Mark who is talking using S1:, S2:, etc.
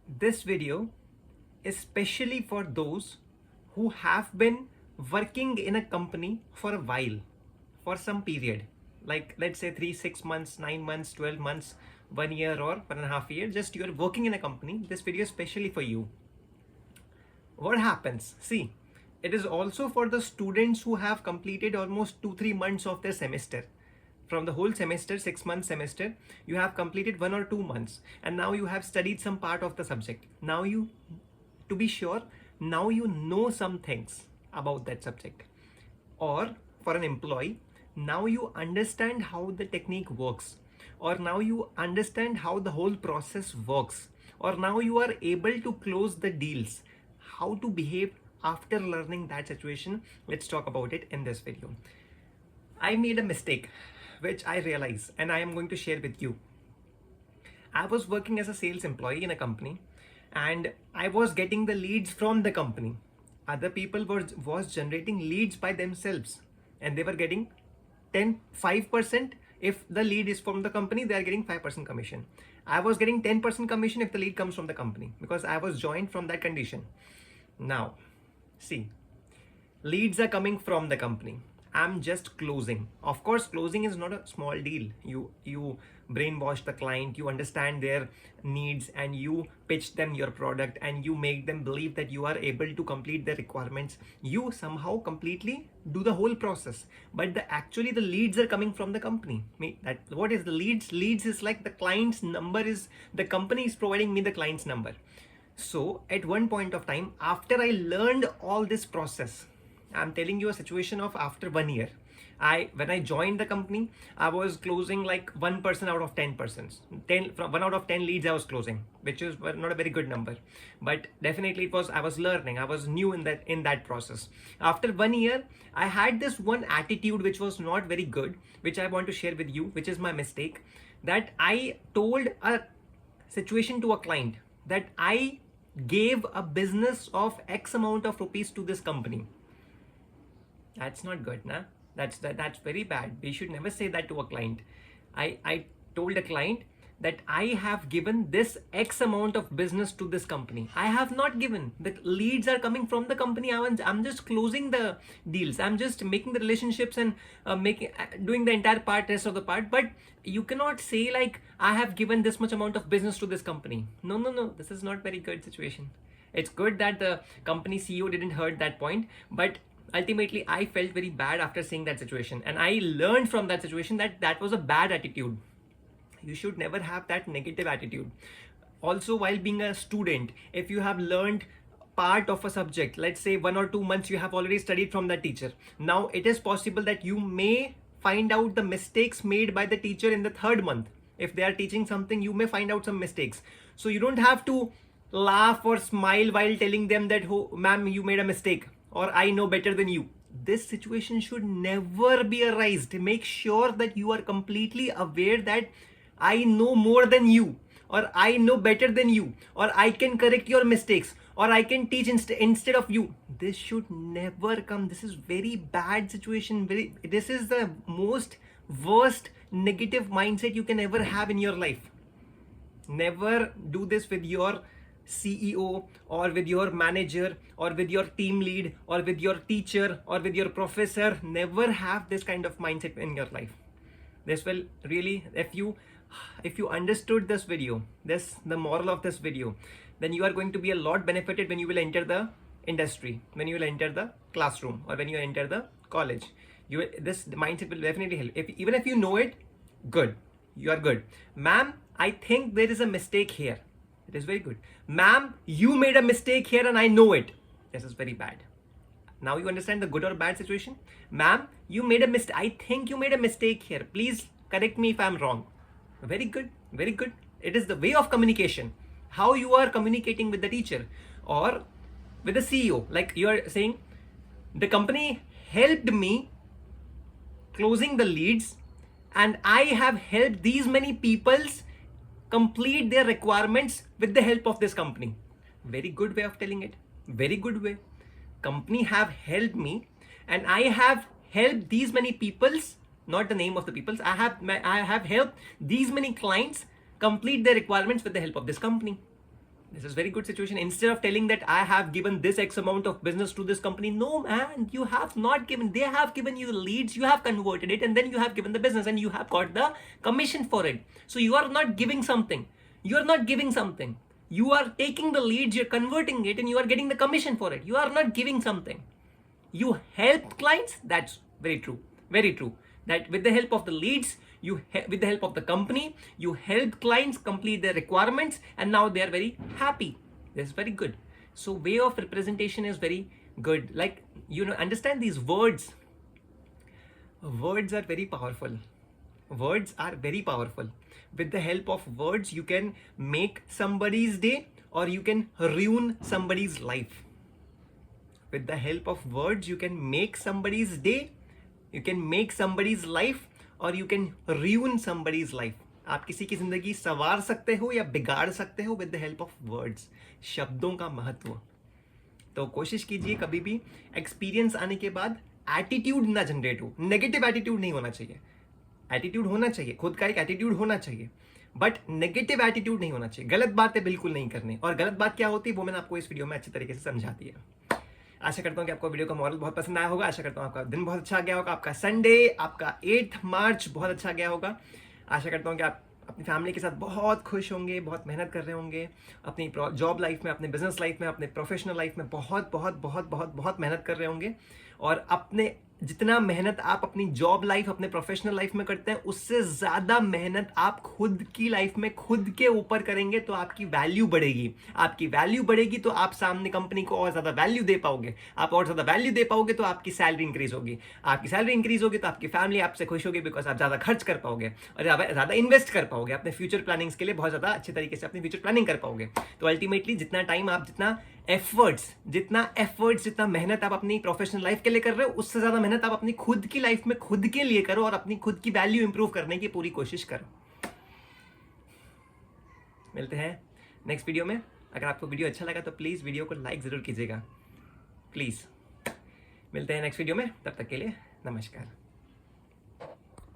S1: This video is specially for those who have been working in a company for a while, for some period, like let's say 3, 6 months, 9 months, 12 months, 1 year, or 1.5 years. Just you're working in a company. This video is specially for you. What happens? See, it is also for the students who have completed almost 2-3 months of their semester. From the whole semester, 6 month semester, you have completed 1 or 2 months, and now you have studied some part of the subject. Now you, to be sure, now you know some things about that subject. Or for an employee, now you understand how the technique works, or now you understand how the whole process works, or now you are able to close the deals. How to behave after learning that situation, let's talk about it in this video. I made a mistake which I realize, and I am going to share with you. I was working as a sales employee in a company, and I was getting the leads from the company. Other people was generating leads by themselves, and they were getting 5%. If the lead is from the company, they are getting 5% commission. I was getting 10% commission if the lead comes from the company, because I was joined from that condition. Now, see, leads are coming from the company. I'm just closing. Of course, closing is not a small deal. You brainwash the client, you understand their needs, and you pitch them your product, and you make them believe that you are able to complete their requirements. You somehow completely do the whole process. But actually the leads are coming from the company. What is the leads? Leads is like the client's number is, the company is providing me the client's number. So at one point of time, after I learned all this process, I'm telling you a situation of after 1 year. When I joined the company, I was closing like 1% out of 10 persons. 1 out of 10 leads I was closing, which is not a very good number. But definitely I was learning. I was new in that process. After 1 year, I had this one attitude which was not very good, which I want to share with you, which is my mistake. That I told a situation to a client that I gave a business of X amount of rupees to this company. That's not good, nah? That's very bad. We should never say that to a client. I told a client that I have given this X amount of business to this company. I have not given. The leads are coming from the company. I'm just closing the deals. I'm just making the relationships and doing the entire rest of the part. But you cannot say like I have given this much amount of business to this company. No. This is not very good situation. It's good that the company CEO didn't heard that point, but ultimately I felt very bad after seeing that situation, and I learned from that situation that was a bad attitude. You should never have that negative attitude. Also, while being a student, if you have learned part of a subject, let's say 1 or 2 months you have already studied from that teacher, now it is possible that you may find out the mistakes made by the teacher in the 3rd month. If they are teaching something, you may find out some mistakes. So you don't have to laugh or smile while telling them that, oh ma'am, you made a mistake, or I know better than you. This situation should never be arised. Make sure that you are completely aware that I know more than you, or I know better than you, or I can correct your mistakes, or I can teach instead of you. This should never come. This is very bad situation. This is the most worst negative mindset you can ever have in your life. Never do this with your CEO, or with your manager, or with your team lead, or with your teacher, or with your professor. Never have this kind of mindset in your life. This will really, if you understood this video, the moral of this video, then you are going to be a lot benefited when you will enter the industry, when you will enter the classroom, or when you enter the college. This mindset will definitely help. Even if you know it, good, you are good. Ma'am, I think there is a mistake here. It is very good. Ma'am, you made a mistake here and I know it. This is very bad. Now you understand the good or bad situation? Ma'am, you made a mistake. I think you made a mistake here. Please correct me if I'm wrong. Very good. Very good. It is the way of communication. How you are communicating with the teacher or with the CEO. Like you are saying, the company helped me closing the leads, and I have helped these many people's complete their requirements with the help of this company. Very good way of telling it. Very good way. Company have helped me, and I have helped these many peoples, not the name of the peoples. I have helped these many clients complete their requirements with the help of this company. This is very good situation. Instead of telling that I have given this X amount of business to this company, no man, you have not given. They have given you the leads, you have converted it, and then you have given the business, and you have got the commission for it. So you are not giving something. You are not giving something. You are taking the leads, you're converting it, and you are getting the commission for it. You are not giving something. You help clients. That's very true. Very true. That with the help of the leads, with the help of the company, you help clients complete their requirements, and now they are very happy. That's very good. So way of representation is very good. Like, understand these words. Words are very powerful. Words are very powerful. With the help of words, you can make somebody's day, or you can ruin somebody's life. With the help of words, you can make somebody's day, you can make somebody's life, और you can ruin somebody's life. आप किसी की जिंदगी संवार सकते हो या बिगाड़ सकते हो with the help of words. शब्दों का महत्व. तो कोशिश कीजिए कभी भी एक्सपीरियंस आने के बाद एटीट्यूड ना जनरेट हो. नेगेटिव एटीट्यूड नहीं होना चाहिए. एटीट्यूड होना चाहिए, खुद का एक एटीट्यूड होना चाहिए, बट नेगेटिव एटीट्यूड नहीं होना चाहिए. गलत बातें बिल्कुल नहीं करनी. और गलत बात क्या होती है वो मैंने आपको इस वीडियो में अच्छी तरीके से समझा दिया. आशा करता हूँ कि आपको वीडियो का मॉरल बहुत पसंद आया होगा. आशा करता हूँ आपका दिन बहुत अच्छा गया होगा. आपका संडे, आपका 8 मार्च बहुत अच्छा गया होगा. आशा करता हूँ कि आप अपनी फैमिली के साथ बहुत खुश होंगे, बहुत मेहनत कर रहे होंगे अपनी जॉब लाइफ में, अपने बिजनेस लाइफ में, अपने प्रोफेशनल लाइफ में बहुत बहुत बहुत बहुत बहुत मेहनत कर रहे होंगे. और अपने जितना मेहनत आप अपनी जॉब लाइफ, अपने प्रोफेशनल लाइफ में करते हैं, उससे ज़्यादा मेहनत आप खुद की लाइफ में खुद के ऊपर करेंगे तो आपकी वैल्यू बढ़ेगी. आपकी वैल्यू बढ़ेगी तो आप सामने कंपनी को और ज़्यादा वैल्यू दे पाओगे. आप और ज़्यादा वैल्यू दे पाओगे तो आपकी सैलरी इंक्रीज होगी. आपकी सैलरी इंक्रीज होगी तो आपकी फैमिली आपसे खुश होगी, बिकॉज आप ज़्यादा खर्च कर पाओगे और ज़्यादा इन्वेस्ट कर पाओगे अपने फ्यूचर प्लानिंग्स के लिए. बहुत ज़्यादा अच्छे तरीके से अपनी फ्यूचर प्लानिंग कर पाओगे. तो अल्टीमेटली जितना टाइम आप, जितना एफर्ट्स, जितना मेहनत आप अपनी प्रोफेशनल लाइफ के लिए कर रहे हो, उससे ज़्यादा मेहनत आप अपनी खुद की लाइफ में खुद के लिए करो और अपनी खुद की वैल्यू इंप्रूव करने की पूरी कोशिश करो. मिलते हैं नेक्स्ट वीडियो में. अगर आपको वीडियो अच्छा लगा तो प्लीज़ वीडियो को लाइक ज़रूर कीजिएगा, प्लीज़. मिलते हैं नेक्स्ट वीडियो में. तब तक के लिए नमस्कार.